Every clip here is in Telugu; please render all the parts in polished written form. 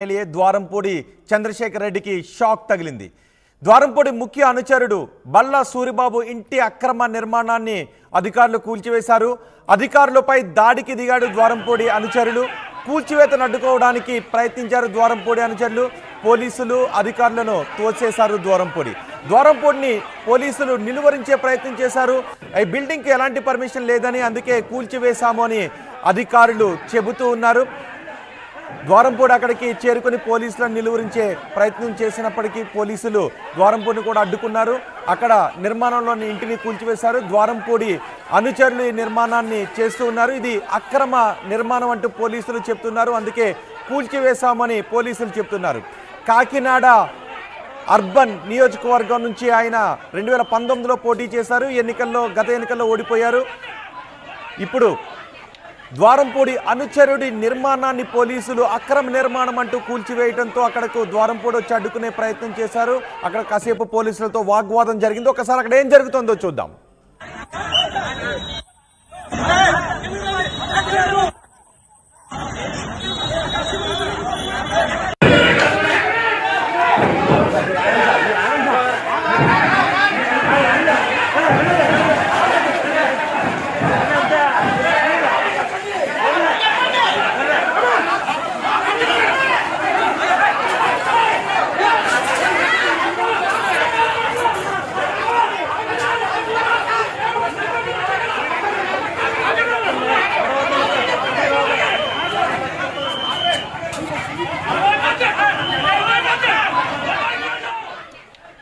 ఎమ్మెల్యే ద్వారంపూడి చంద్రశేఖర్ రెడ్డికి షాక్ తగిలింది. ద్వారంపూడి ముఖ్య అనుచరుడు బల్లా సూరిబాబు ఇంటి అక్రమ నిర్మాణాన్ని అధికారులు కూల్చివేశారు. అధికారులపై దాడికి దిగాడు ద్వారంపూడి అనుచరులు. కూల్చివేతను అడ్డుకోవడానికి ప్రయత్నించారు ద్వారంపూడి అనుచరులు. పోలీసులు అధికారులను తోసేశారు. ద్వారంపూడిని పోలీసులు నిలువరించే ప్రయత్నం చేశారు. ఈ బిల్డింగ్కి ఎలాంటి పర్మిషన్ లేదని, అందుకే కూల్చివేశాము అని అధికారులు చెబుతూ ఉన్నారు. ద్వారంపూడి అక్కడికి చేరుకుని పోలీసులను నిలువరించే ప్రయత్నం చేసినప్పటికీ పోలీసులు ద్వారంపూడిని కూడా అడ్డుకున్నారు. అక్కడ నిర్మాణంలోని ఇంటిని కూల్చివేశారు. ద్వారంపూడి అనుచరులు ఈ నిర్మాణాన్ని చేస్తూ ఉన్నారు. ఇది అక్రమ నిర్మాణం అంటూ పోలీసులు చెప్తున్నారు. అందుకే కూల్చివేశామని పోలీసులు చెప్తున్నారు. కాకినాడ అర్బన్ నియోజకవర్గం నుంచి ఆయన 2019లో పోటీ చేశారు. గత ఎన్నికల్లో ఓడిపోయారు. ఇప్పుడు ద్వారంపూడి అనుచరుడి నిర్మాణాన్ని పోలీసులు అక్రమ నిర్మాణం అంటూ కూల్చివేయడంతో అక్కడకు ద్వారంపూడి వచ్చి అడ్డుకునే ప్రయత్నం చేశారు. అక్కడ కాసేపు పోలీసులతో వాగ్వాదం జరిగింది. ఒకసారి అక్కడ ఏం జరుగుతుందో చూద్దాం.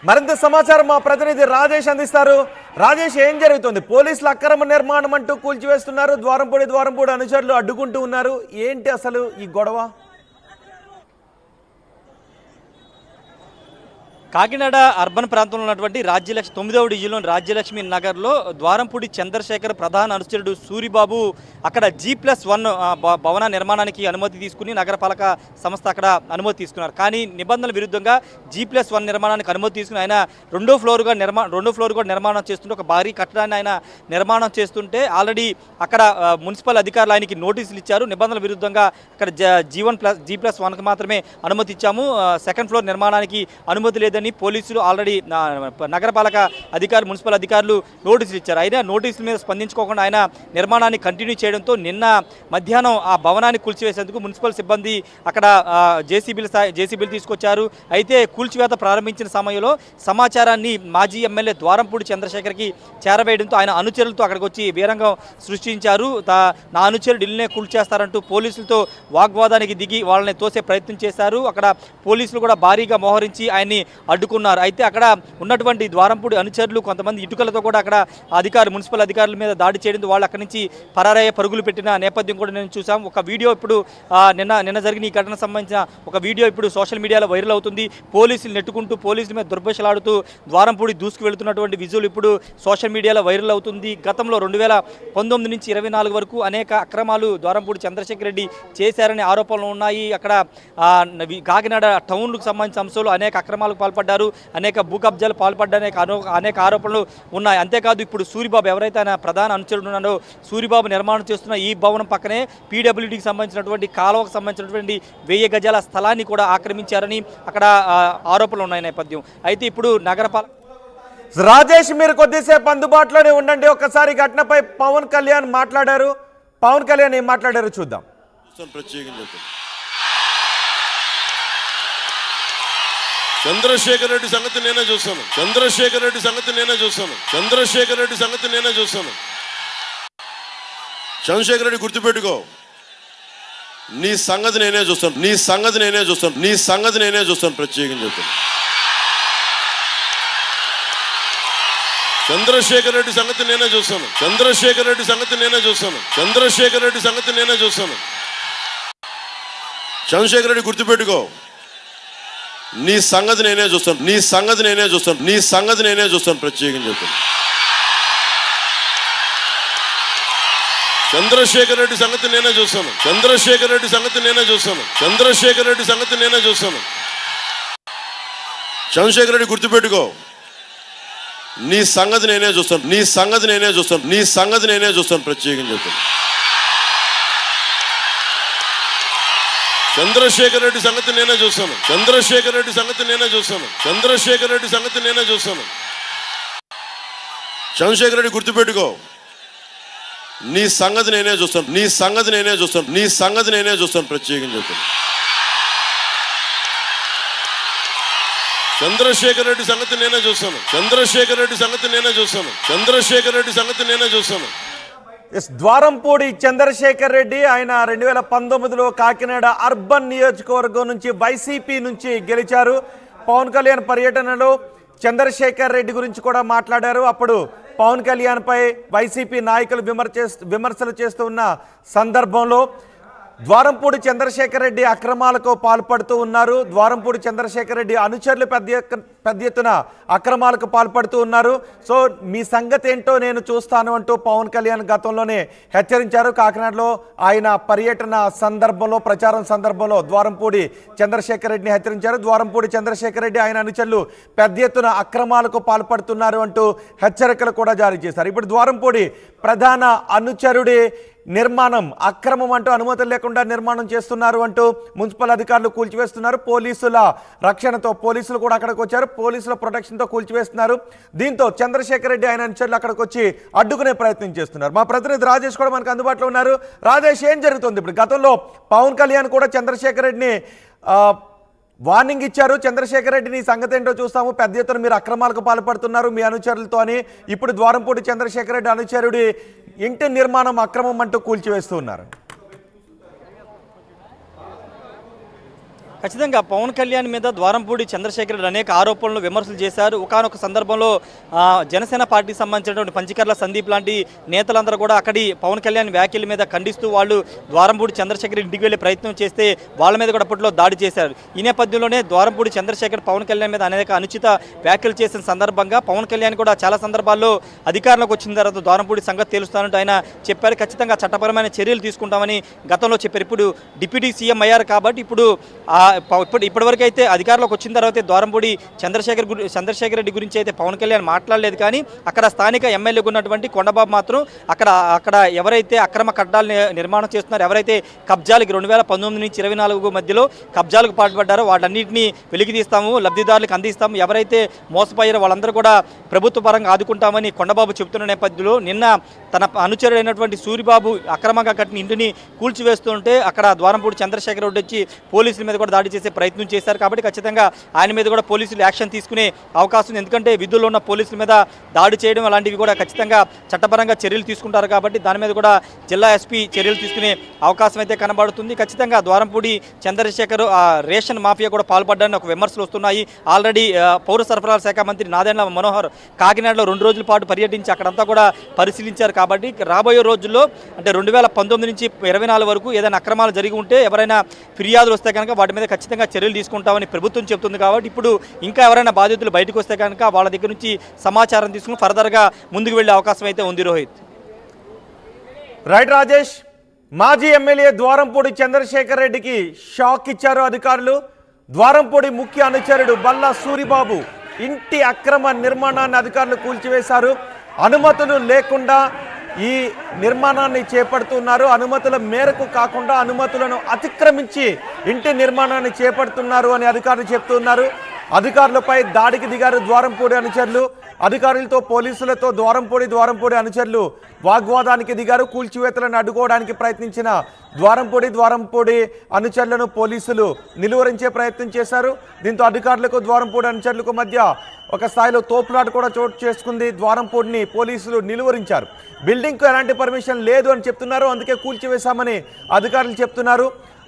మరింత సమాచారం మా ప్రతినిధి రాజేష్ అందిస్తారు. రాజేష్, ఏం జరుగుతుంది? పోలీసులు అక్రమ నిర్మాణం అంటూ కూల్చివేస్తున్నారు. ద్వారంపూడి అనుచరులు అడ్డుకుంటూ ఉన్నారు. ఏంటి అసలు ఈ గొడవ? కాకినాడ అర్బన్ ప్రాంతంలో ఉన్నటువంటి 9వ డివిజన్లోని రాజ్యలక్ష్మి నగర్లో ద్వారంపూడి చంద్రశేఖర్ ప్రధాన అనుచరుడు సూరిబాబు అక్కడ G+1 భవన నిర్మాణానికి అనుమతి తీసుకుని నగరపాలక సంస్థ అక్కడ అనుమతి తీసుకున్నారు. కానీ నిబంధనల విరుద్ధంగా G+1 నిర్మాణానికి అనుమతి తీసుకుని ఆయన రెండో ఫ్లోర్ కూడా నిర్మాణం చేస్తుంటే, ఒక భారీ కట్టడాన్ని ఆయన నిర్మాణం చేస్తుంటే ఆల్రెడీ అక్కడ మున్సిపల్ అధికారులు ఆయనకి నోటీసులు ఇచ్చారు. నిబంధనల విరుద్ధంగా అక్కడ G+1కి మాత్రమే అనుమతి ఇచ్చాము, సెకండ్ ఫ్లోర్ నిర్మాణానికి అనుమతి లేదని పోలీసులు ఆల్రెడీ నగరపాలక అధికారులు, మున్సిపల్ అధికారులు నోటీసులు ఇచ్చారు. అయినా నోటీసుల మీద స్పందించుకోకుండా ఆయన నిర్మాణాన్ని కంటిన్యూ చేయడంతో నిన్న మధ్యాహ్నం ఆ భవనాన్ని కూల్చివేసేందుకు మున్సిపల్ సిబ్బంది అక్కడ జేసీబీలు తీసుకొచ్చారు. అయితే కూల్చివేత ప్రారంభించిన సమయంలో సమాచారాన్ని మాజీ ఎమ్మెల్యే ద్వారంపూడి చంద్రశేఖర్కి చేరవేయడంతో ఆయన అనుచరులతో అక్కడికి వచ్చి వీరంగం సృష్టించారు. నా అనుచరుడు ఇల్లునే కూల్చేస్తారంటూ పోలీసులతో వాగ్వాదానికి దిగి వాళ్ళని తోసే ప్రయత్నం చేశారు. అక్కడ పోలీసులు కూడా భారీగా మోహరించి ఆయన్ని అడ్డుకున్నారు. అయితే అక్కడ ఉన్నటువంటి ద్వారంపూడి అనుచరులు కొంతమంది ఇటుకలతో కూడా అక్కడ మున్సిపల్ అధికారుల మీద దాడి చేయడంతో వాళ్ళు అక్కడి నుంచి పరారయ్య పరుగులు పెట్టిన నేపథ్యం కూడా నేను చూసాం. ఒక వీడియో ఇప్పుడు నిన్న జరిగిన ఈ ఘటనకు సంబంధించిన ఒక వీడియో ఇప్పుడు సోషల్ మీడియాలో వైరల్ అవుతుంది. పోలీసులు నెట్టుకుంటూ పోలీసుల మీద దుర్భాషలాడుతూ ద్వారంపూడి దూసుకు వెళుతున్నటువంటి విజువల్ ఇప్పుడు సోషల్ మీడియాలో వైరల్ అవుతుంది. గతంలో 2019 నుంచి 24 వరకు అనేక అక్రమాలు ద్వారంపూడి చంద్రశేఖర్ రెడ్డి చేశారనే ఆరోపణలు ఉన్నాయి. అక్కడ కాకినాడ టౌన్లకు సంబంధించిన అంశాలు అనేక అక్రమాలకు పాల్పడ్డారు, అనేక భూ కబ్జాలు పాల్పడ్డా అనేక ఆరోపణలు ఉన్నాయి. అంతేకాదు ఇప్పుడు సూరిబాబు ఎవరైతే ఆయన ప్రధాన అనుచరుడు ఉన్నాడో సూరిబాబు నిర్మాణం చేస్తున్న ఈ భవనం పక్కనే పీడబ్ల్యూడీకి సంబంధించినటువంటి కాలువకు సంబంధించినటువంటి 1000 గజాల స్థలాన్ని కూడా ఆక్రమించారని అక్కడ ఆరోపణలు ఉన్నాయి నేపథ్యం. అయితే ఇప్పుడు నగరపాలక రాజేష్, మీరు కొద్దిసేపు అందుబాటులోనే ఉండండి. ఒక్కసారి ఘటనపై పవన్ కళ్యాణ్ మాట్లాడారు. పవన్ కళ్యాణ్ ఏం మాట్లాడారో చూద్దాం. చంద్రశేఖర్ రెడ్డి సంగతి నేనే చూస్తాను. చంద్రశేఖర్ రెడ్డి సంగతి నేనే చూస్తాను. చంద్రశేఖర్ రెడ్డి గుర్తుపెట్టుకో, నీ సంగతి నేనే చూస్తాను. ప్రత్యేకంగా చెప్తాను. చంద్రశేఖర్ రెడ్డి సంగతి నేనే చూస్తాను. చంద్రశేఖర్ రెడ్డి సంగతి నేనే గుర్తుపెట్టుకో, నీ సంగతి నేనే చూస్తాను. ప్రత్యేకంగా చెప్తాను. చంద్రశేఖర్ రెడ్డి సంగతి నేనే చూస్తాను. చంద్రశేఖర్ రెడ్డి గుర్తుపెట్టుకో, నీ సంగతి నేనే చూస్తాను. ప్రత్యేకంగా చెప్తాను. చంద్రశేఖర్ రెడ్డి సంగతి నేనే చూస్తాను. చంద్రశేఖర్ రెడ్డి సంగతి నేనే చూస్తాను. చంద్రశేఖర్ రెడ్డి సంగతి నేనే చూస్తాను. చంద్రశేఖర్ రెడ్డి గుర్తుపెట్టుకో, నీ సంగతి నేనే చూస్తాను. నీ సంగతి నేనే చూస్తాను. నీ సంగతి నేనే చూస్తాను. ప్రత్యేకంగా చెప్తాను. చంద్రశేఖర్ రెడ్డి సంగతి నేనే చూస్తాను. చంద్రశేఖర్ రెడ్డి సంగతి నేనే చూస్తాను. చంద్రశేఖర్ రెడ్డి సంగతి నేనే చూస్తాను. ద్వారంపూడి చంద్రశేఖర్ రెడ్డి ఆయన 2019లో కాకినాడ అర్బన్ నియోజకవర్గం నుంచి వైసీపీ నుంచి గెలిచారు. పవన్ కళ్యాణ్ పర్యటనలో చంద్రశేఖర్ రెడ్డి గురించి కూడా మాట్లాడారు. అప్పుడు పవన్ కళ్యాణ్పై వైసీపీ నాయకులు విమర్శలు చేస్తూ ఉన్న సందర్భంలో ద్వారంపూడి చంద్రశేఖర్ రెడ్డి అక్రమాలకు పాల్పడుతూ ఉన్నారు. ద్వారంపూడి చంద్రశేఖర్ రెడ్డి అనుచరులు పెద్ద ఎత్తున అక్రమాలకు పాల్పడుతూ ఉన్నారు. సో మీ సంగతి ఏంటో నేను చూస్తాను అంటూ పవన్ కళ్యాణ్ గతంలోనే హెచ్చరించారు. కాకినాడలో ఆయన పర్యటన సందర్భంలో, ప్రచారం సందర్భంలో ద్వారంపూడి చంద్రశేఖర్ రెడ్డిని హెచ్చరించారు. ద్వారంపూడి చంద్రశేఖర్ రెడ్డి ఆయన అనుచరులు పెద్ద ఎత్తున అక్రమాలకు పాల్పడుతున్నారు అంటూ హెచ్చరికలు కూడా జారీ చేశారు. ఇప్పుడు ద్వారంపూడి ప్రధాన అనుచరుడి నిర్మాణం అక్రమం అంటూ అనుమతులు లేకుండా నిర్మాణం చేస్తున్నారు అంటూ మున్సిపల్ అధికారులు కూల్చివేస్తున్నారు. పోలీసుల రక్షణతో పోలీసులు కూడా అక్కడికి వచ్చారు. పోలీసుల ప్రొటెక్షన్తో కూల్చివేస్తున్నారు. దీంతో చంద్రశేఖర్ రెడ్డి ఆయన అనుచరులు అక్కడికి వచ్చి అడ్డుకునే ప్రయత్నం చేస్తున్నారు. మా ప్రతినిధి రాజేష్ కూడా మనకు అందుబాటులో ఉన్నారు. రాజేష్, ఏం జరుగుతుంది ఇప్పుడు? గతంలో పవన్ కళ్యాణ్ కూడా చంద్రశేఖర్ రెడ్డిని వార్నింగ్ ఇచ్చారు. చంద్రశేఖర్ రెడ్డిని సంగతి ఏంటో చూస్తాము, పెద్ద ఎత్తున మీరు అక్రమాలకు పాల్పడుతున్నారు మీ అనుచరులతో అని. ఇప్పుడు ద్వారంపూడి చంద్రశేఖర్ రెడ్డి అనుచరుడి ఇంటి నిర్మాణం అక్రమం అంటూ కూల్చివేస్తూ ఉన్నారు. ఖచ్చితంగా పవన్ కళ్యాణ్ మీద ద్వారంపూడి చంద్రశేఖర్ రెడ్డి అనేక ఆరోపణలు, విమర్శలు చేశారు. ఒకానొక సందర్భంలో జనసేన పార్టీకి సంబంధించినటువంటి పంచకర్ల సందీప్ లాంటి నేతలందరూ కూడా అక్కడి పవన్ కళ్యాణ్ వ్యాఖ్యల మీద ఖండిస్తూ వాళ్ళు ద్వారంపూడి చంద్రశేఖర్ ఇంటికి వెళ్ళే ప్రయత్నం చేస్తే వాళ్ళ మీద కూడా అప్పట్లో దాడి చేశారు. ఈ నేపథ్యంలోనే ద్వారంపూడి చంద్రశేఖర్ పవన్ కళ్యాణ్ మీద అనేక అనుచిత వ్యాఖ్యలు చేసిన సందర్భంగా పవన్ కళ్యాణ్ కూడా చాలా సందర్భాల్లో అధికారంలోకి వచ్చిన తర్వాత ద్వారంపూడి సంగతి తెలుస్తానంటూ ఆయన చెప్పారు. ఖచ్చితంగా చట్టపరమైన చర్యలు తీసుకుంటామని గతంలో చెప్పారు. ఇప్పుడు డిప్యూటీ సీఎం అయ్యారు కాబట్టి ఇప్పుడు ఇప్పటివరకు అయితే అధికారంలోకి వచ్చిన తర్వాత ద్వారంపూడి చంద్రశేఖర్ రెడ్డి గురించి అయితే పవన్ కళ్యాణ్ మాట్లాడలేదు. కానీ అక్కడ స్థానిక ఎమ్మెల్యేగా ఉన్నటువంటి కొండబాబు మాత్రం అక్కడ ఎవరైతే అక్రమ కట్టడాలు నిర్మాణం చేస్తున్నారో, ఎవరైతే కబ్జాలకి 2019 నుంచి 24 మధ్యలో కబ్జాలకు పాల్పడ్డారో వాటన్నింటినీ వెలికి తీస్తాము, లబ్ధిదారులకు అందిస్తాము, ఎవరైతే మోసపోయారో వాళ్ళందరూ కూడా ప్రభుత్వ పరంగా ఆదుకుంటామని కొండబాబు చెబుతున్న నేపథ్యంలో నిన్న తన అనుచరుడైనటువంటి సూరిబాబు అక్రమంగా కట్టిన ఇంటిని కూల్చివేస్తుంటే అక్కడ ద్వారంపూడి చంద్రశేఖర్ రెడ్డి వచ్చి పోలీసుల మీద కూడా దాడి చేసే ప్రయత్నం చేశారు. కాబట్టి ఖచ్చితంగా ఆయన మీద కూడా పోలీసులు యాక్షన్ తీసుకునే అవకాశం ఉంది. ఎందుకంటే విధుల్లో ఉన్న పోలీసుల మీద దాడి చేయడం అలాంటివి కూడా ఖచ్చితంగా చట్టపరంగా చర్యలు తీసుకుంటారు. కాబట్టి దాని మీద కూడా జిల్లా ఎస్పీ చర్యలు తీసుకునే అవకాశం అయితే కనబడుతుంది. ఖచ్చితంగా ద్వారంపూడి చంద్రశేఖర్ రేషన్ మాఫియా కూడా పాల్పడ్డారని ఒక విమర్శలు వస్తున్నాయి. ఆల్రెడీ పౌర సరఫరాల శాఖ మంత్రి నాదెండ్ల మనోహర్ కాకినాడలో 2 రోజుల పాటు పర్యటించి అక్కడంతా కూడా పరిశీలించారు. కాబట్టి రాబోయే రోజుల్లో అంటే 2019 నుంచి 24 వరకు ఏదైనా అక్రమాలు జరిగి ఉంటే ఎవరైనా ఫిర్యాదులు వస్తే కనుక వాటి మీద ఖచ్చితంగా చర్యలు తీసుకుంటామని ప్రభుత్వం చెబుతుంది. కాబట్టి ఇప్పుడు ఇంకా ఎవరైనా బాధితులు బయటకు వస్తే కనుక వాళ్ళ దగ్గర నుంచి సమాచారం తీసుకుని ఫర్దర్గా ముందుకు వెళ్ళే అవకాశం అయితే ఉంది. రోహిత్. రైట్ రాజేష్, మాజీ ఎమ్మెల్యే ద్వారంపూడి చంద్రశేఖర్ రెడ్డికి షాక్ ఇచ్చారు అధికారులు. ద్వారంపూడి ముఖ్య అనుచరుడు బల్లా సూరిబాబు ఇంటి అక్రమ నిర్మాణాన్ని అధికారులు కూల్చివేశారు. అనుమతులు లేకుండా ఈ నిర్మాణాన్ని చేపడుతున్నారు. అనుమతుల మేరకు కాకుండా అనుమతులను అతిక్రమించి ఇంటి నిర్మాణాన్ని చేపడుతున్నారు అని అధికారులు చెప్తున్నారు. అధికారులపై దాడికి దిగారు ద్వారంపూడి అనుచరులు. అధికారులతో పోలీసులతో ద్వారంపూడి అనుచరులు వాగ్వాదానికి దిగారు. కూల్చివేతలను అడ్డుకోవడానికి ప్రయత్నించిన ద్వారంపూడి అనుచరులను పోలీసులు నిలువరించే ప్రయత్నం చేశారు. దీంతో అధికారులకు ద్వారంపూడి అనుచరులకు మధ్య ఒక స్థాయిలో తోపులాట కూడా చోటు చేసుకుంది. ద్వారంపూడిని పోలీసులు నిలువరించారు. బిల్డింగ్కు ఎలాంటి పర్మిషన్ లేదు అని చెప్తున్నారు. అందుకే కూల్చివేశామని అధికారులు చెప్తున్నారు.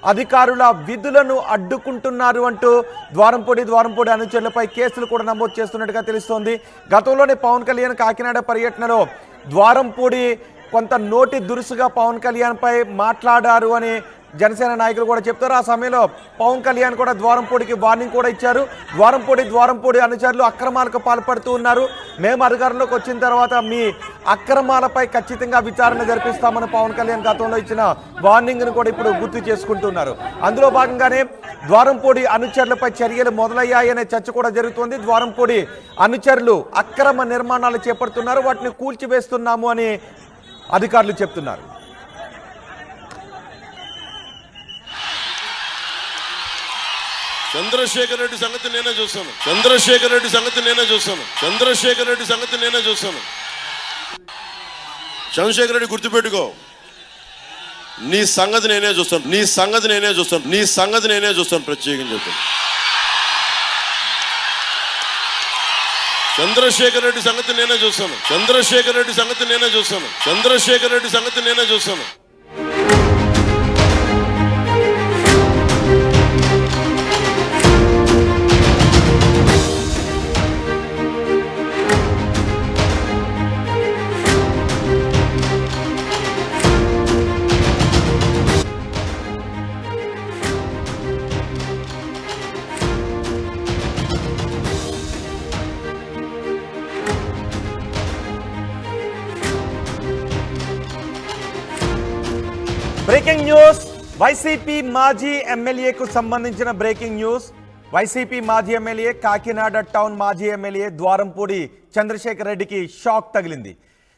అధికారుల విధులను అడ్డుకుంటున్నారు అంటూ ద్వారంపూడి అనుచరులపై కేసులు కూడా నమోదు చేస్తున్నట్టుగా తెలుస్తోంది. గతంలోనే పవన్ కళ్యాణ్ కాకినాడ పర్యటనలో ద్వారంపూడి కొంత నోటి దురుసుగా పవన్ కళ్యాణ్పై మాట్లాడారు అని జనసేన నాయకులు కూడా చెప్తారు. ఆ సమయంలో పవన్ కళ్యాణ్ కూడా ద్వారంపూడికి వార్నింగ్ కూడా ఇచ్చారు. ద్వారంపూడి అనుచరులు అక్రమాలకు పాల్పడుతూ ఉన్నారు, మేము అధికారంలోకి వచ్చిన తర్వాత మీ అక్రమాలపై ఖచ్చితంగా విచారణ జరిపిస్తామని పవన్ కళ్యాణ్ గతంలో ఇచ్చిన వార్నింగ్ను కూడా ఇప్పుడు గుర్తు చేసుకుంటున్నారు. అందులో భాగంగానే ద్వారంపూడి అనుచరులపై చర్యలు మొదలయ్యాయనే చర్చ కూడా జరుగుతోంది. ద్వారంపూడి అనుచరులు అక్రమ నిర్మాణాలు చేపడుతున్నారు, వాటిని కూల్చివేస్తున్నాము అని అధికారులు చెప్తున్నారు. చంద్రశేఖర్ రెడ్డి సంగతి నేనే చూస్తాను. చంద్రశేఖర్ రెడ్డి సంగతి నేనే చూస్తాను. చంద్రశేఖర్ రెడ్డి సంగతి నేనే చూస్తాను. చంద్రశేఖర్ రెడ్డి గుర్తుపెట్టుకో, నీ సంగతి నేనే చూస్తాను. నీ సంగతి నేనే చూస్తాను. నీ సంగతి నేనే చూస్తాను. ప్రత్యేకించి చెప్తాను. చంద్రశేఖర్ రెడ్డి సంగతి నేనే చూస్తాను. చంద్రశేఖర్ రెడ్డి సంగతి నేనే చూస్తాను. చంద్రశేఖర్ రెడ్డి సంగతి నేనే చూస్తాను. Breaking news. వైసీపీ మాజీ ఎమ్మెల్యేకు సంబంధించిన బ్రేకింగ్ న్యూస్. వైసీపీ మాజీ ఎమ్మెల్యే, కాకినాడ టౌన్ మాజీ ఎమ్మెల్యే ద్వారంపూడి చంద్రశేఖర్ రెడ్డికి షాక్ తగిలింది.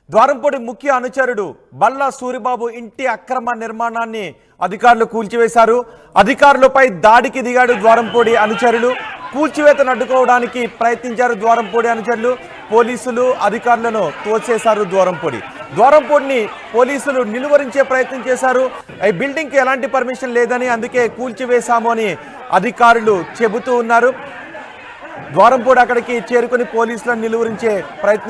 ద్వారంపూడి ముఖ్య అనుచరుడు బల్లా సూరిబాబు ఇంటి అక్రమ నిర్మాణాన్ని అధికారులు కూల్చివేశారు. అధికారులపై దాడికి దిగాడు ద్వారంపూడి అనుచరులు. కూల్చివేతను అడ్డుకోవడానికి ప్రయత్నించారు ద్వారంపూడి అనుచరులు. పోలీసులు అధికారులను తోసేశారు. ద్వారంపూడిని పోలీసులు నిలువరించే ప్రయత్నం చేశారు. ఈ బిల్డింగ్కి ఎలాంటి పర్మిషన్ లేదని, అందుకే కూల్చివేశాము అని అధికారులు చెబుతూ ఉన్నారు. ద్వారంపూడి అక్కడికి చేరుకుని పోలీసులను నిలువరించే ప్రయత్నం